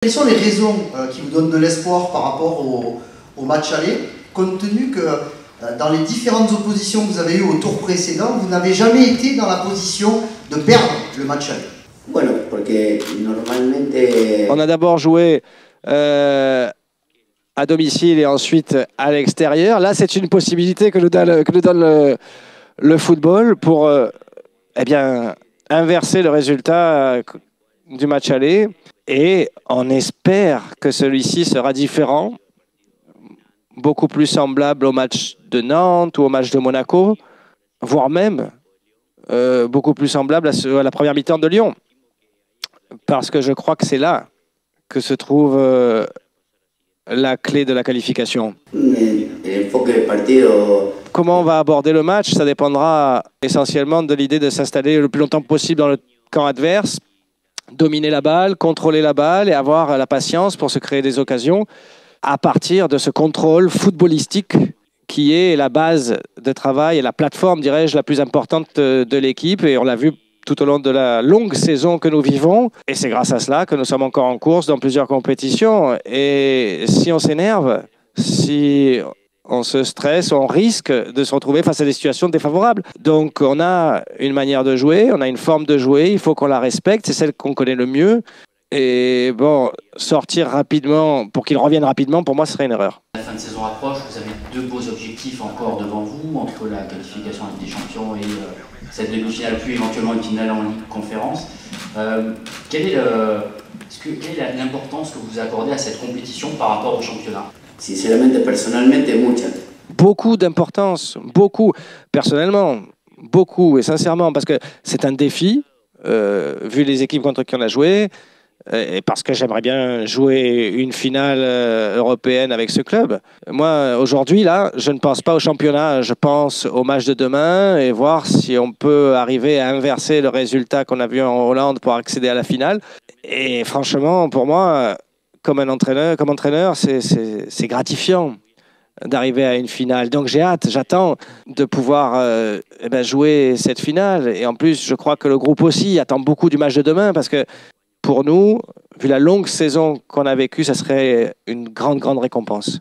Quelles sont les raisons qui vous donnent de l'espoir par rapport au match aller, compte tenu que dans les différentes oppositions que vous avez eues au tour précédent, vous n'avez jamais été dans la position de perdre le match aller? Bueno, porque normalmente... On a d'abord joué à domicile et ensuite à l'extérieur. Là, c'est une possibilité que nous donne le football pour eh bien, inverser le résultat du match aller. Et on espère que celui-ci sera différent, beaucoup plus semblable au match de Nantes ou au match de Monaco, voire même beaucoup plus semblable à la première mi-temps de Lyon. Parce que je crois que c'est là que se trouve la clé de la qualification. Comment on va aborder le match, ça dépendra essentiellement de l'idée de s'installer le plus longtemps possible dans le camp adverse, dominer la balle, contrôler la balle et avoir la patience pour se créer des occasions à partir de ce contrôle footballistique qui est la base de travail et la plateforme, dirais-je, la plus importante de l'équipe. Et on l'a vu tout au long de la longue saison que nous vivons. Et c'est grâce à cela que nous sommes encore en course dans plusieurs compétitions. Et si on s'énerve, si on se stresse, on risque de se retrouver face à des situations défavorables. Donc on a une manière de jouer, on a une forme de jouer, il faut qu'on la respecte, c'est celle qu'on connaît le mieux. Et bon, sortir rapidement, pour qu'il revienne rapidement, pour moi, ce serait une erreur. La fin de saison approche, vous avez deux beaux objectifs encore devant vous, entre la qualification en Ligue des Champions et cette demi-finale, puis éventuellement une finale en Ligue Conférence. Quelle est l'importance que vous accordez à cette compétition par rapport au championnat? Sinceramente, personalmente, mucha. Beaucoup d'importance, beaucoup. Personnellement, beaucoup et sincèrement, parce que c'est un défi, vu les équipes contre qui on a joué, et parce que j'aimerais bien jouer une finale européenne avec ce club. Moi, aujourd'hui, là, je ne pense pas au championnat, je pense au match de demain et voir si on peut arriver à inverser le résultat qu'on a vu en Hollande pour accéder à la finale. Et franchement, pour moi, comme entraîneur, c'est gratifiant d'arriver à une finale. Donc j'ai hâte, j'attends de pouvoir jouer cette finale. Et en plus, je crois que le groupe aussi attend beaucoup du match de demain parce que pour nous, vu la longue saison qu'on a vécue, ça serait une grande récompense.